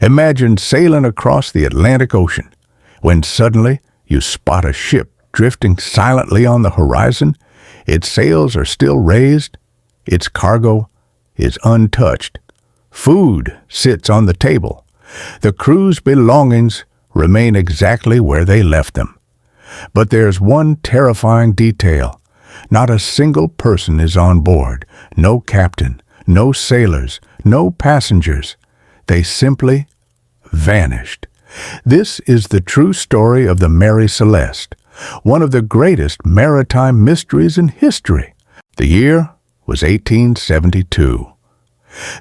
Imagine sailing across the Atlantic Ocean when suddenly you spot a ship drifting silently on the horizon. Its sails are still raised. Its cargo is untouched. Food sits on the table. The crew's belongings remain exactly where they left them. But there's one terrifying detail. Not a single person is on board. No captain, no sailors, no passengers. They simply vanished. This is the true story of the Mary Celeste, one of the greatest maritime mysteries in history. The year was 1872.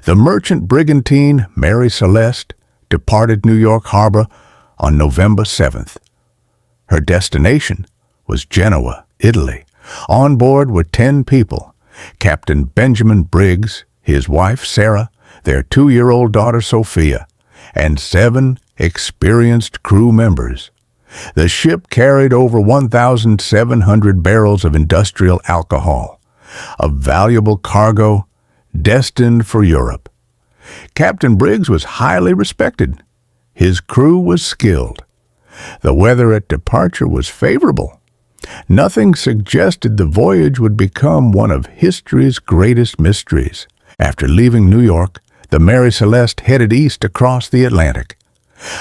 The merchant brigantine Mary Celeste departed New York Harbor on November 7th. Her destination was Genoa, Italy. On board were 10 people: Captain Benjamin Briggs, his wife Sarah, their 2-year-old daughter Sophia, and 7 experienced crew members. The ship carried over 1,700 barrels of industrial alcohol, a valuable cargo destined for Europe. Captain Briggs was highly respected. His crew was skilled. The weather at departure was favorable. Nothing suggested the voyage would become one of history's greatest mysteries. After leaving New York, the Mary Celeste headed east across the Atlantic.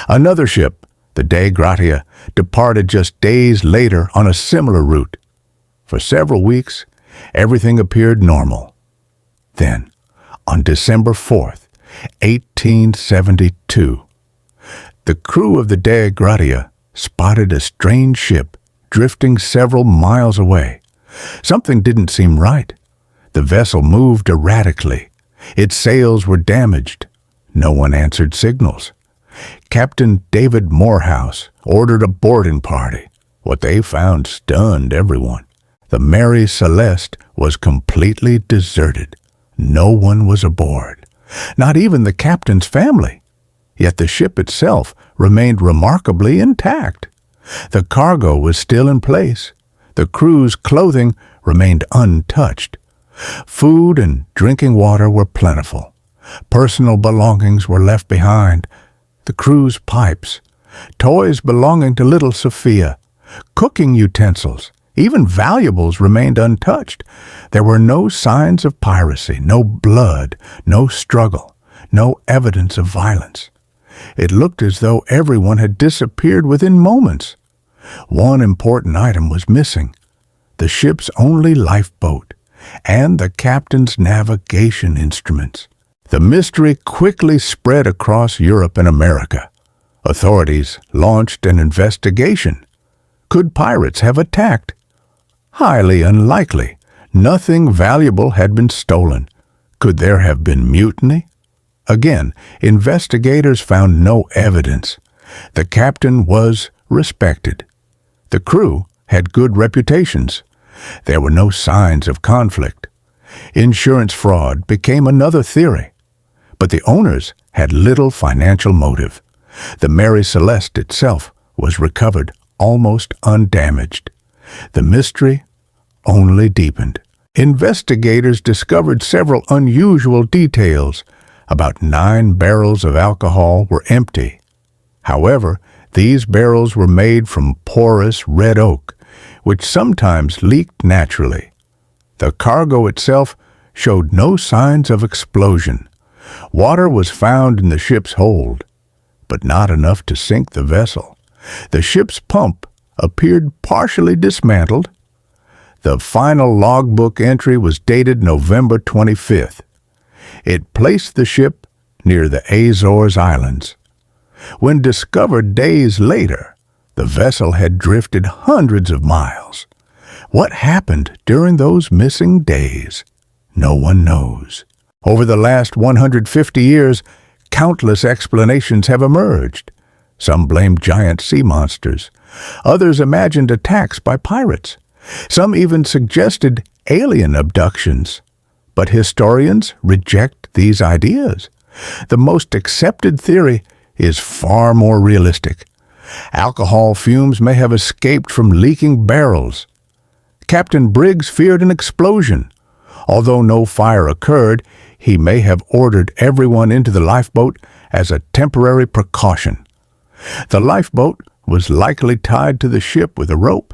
Another ship, the Dei Gratia, departed just days later on a similar route. For several weeks, everything appeared normal. Then, on December 4th, 1872, the crew of the Dei Gratia spotted a strange ship drifting several miles away. Something didn't seem right. The vessel moved erratically. Its sails were damaged. No one answered signals. Captain David Morehouse ordered a boarding party. What they found stunned everyone. The Mary Celeste was completely deserted. No one was aboard, not even the captain's family. Yet the ship itself remained remarkably intact. The cargo was still in place. The crew's clothing remained untouched. Food and drinking water were plentiful. Personal belongings were left behind. The crew's pipes, toys belonging to little Sophia, cooking utensils, even valuables remained untouched. There were no signs of piracy, no blood, no struggle, no evidence of violence. It looked as though everyone had disappeared within moments. One important item was missing: the ship's only lifeboat and the captain's navigation instruments. The mystery quickly spread across Europe and America. Authorities launched an investigation. Could pirates have attacked? Highly unlikely. Nothing valuable had been stolen. Could there have been mutiny? Again, investigators found no evidence. The captain was respected. The crew had good reputations. There were no signs of conflict. Insurance fraud became another theory. But the owners had little financial motive. The Mary Celeste itself was recovered almost undamaged. The mystery only deepened. Investigators discovered several unusual details. About 9 barrels of alcohol were empty. However, these barrels were made from porous red oak, which sometimes leaked naturally. The cargo itself showed no signs of explosion. Water was found in the ship's hold, but not enough to sink the vessel. The ship's pump appeared partially dismantled. The final logbook entry was dated November 25th. It placed the ship near the Azores Islands. When discovered days later, the vessel had drifted hundreds of miles. What happened during those missing days? No one knows. Over the last 150 years, countless explanations have emerged. Some blamed giant sea monsters. Others imagined attacks by pirates. Some even suggested alien abductions. But historians reject these ideas. The most accepted theory is far more realistic. Alcohol fumes may have escaped from leaking barrels. Captain Briggs feared an explosion. Although no fire occurred, he may have ordered everyone into the lifeboat as a temporary precaution. The lifeboat was likely tied to the ship with a rope.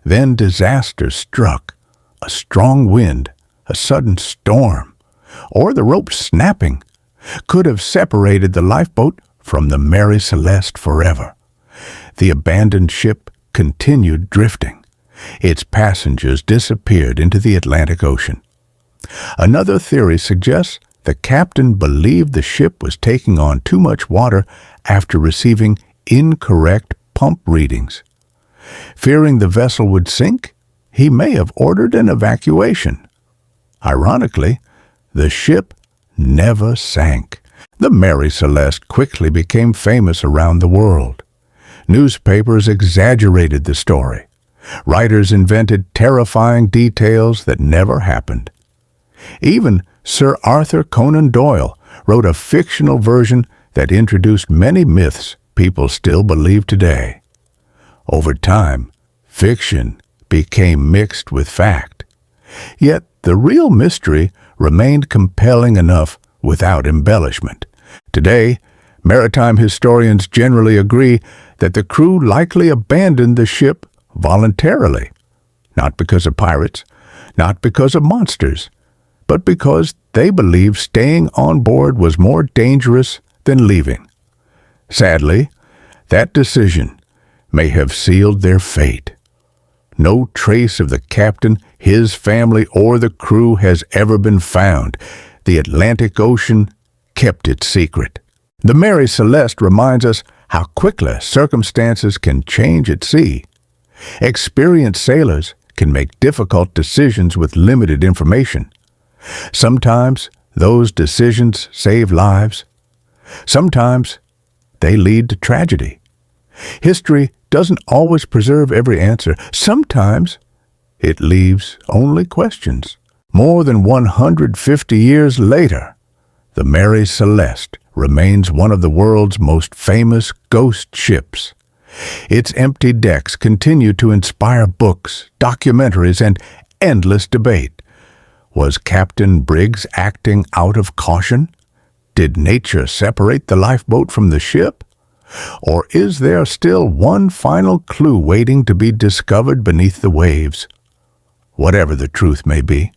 Then disaster struck. A strong wind, a sudden storm, or the rope snapping could have separated the lifeboat from the Mary Celeste forever. The abandoned ship continued drifting. Its passengers disappeared into the Atlantic Ocean. Another theory suggests the captain believed the ship was taking on too much water after receiving incorrect pump readings. Fearing the vessel would sink, he may have ordered an evacuation. Ironically, the ship never sank. The Mary Celeste quickly became famous around the world. Newspapers exaggerated the story. Writers invented terrifying details that never happened. Even Sir Arthur Conan Doyle wrote a fictional version that introduced many myths people still believe today. Over time, fiction became mixed with fact. Yet the real mystery remained compelling enough without embellishment. Today, maritime historians generally agree that the crew likely abandoned the ship voluntarily, not because of pirates, not because of monsters, but because they believed staying on board was more dangerous than leaving. Sadly, that decision may have sealed their fate. No trace of the captain, his family, or the crew has ever been found. The Atlantic Ocean kept its secret. The Mary Celeste reminds us how quickly circumstances can change at sea. Experienced sailors can make difficult decisions with limited information. Sometimes those decisions save lives. Sometimes they lead to tragedy. History doesn't always preserve every answer. Sometimes it leaves only questions. More than 150 years later, the Mary Celeste remains one of the world's most famous ghost ships. Its empty decks continue to inspire books, documentaries, and endless debate. Was Captain Briggs acting out of caution? Did nature separate the lifeboat from the ship? Or is there still one final clue waiting to be discovered beneath the waves? Whatever the truth may be,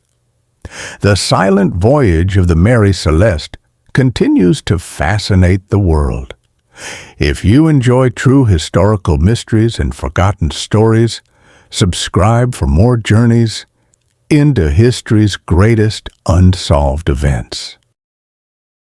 the silent voyage of the Mary Celeste continues to fascinate the world. If you enjoy true historical mysteries and forgotten stories, subscribe for more journeys into history's greatest unsolved events.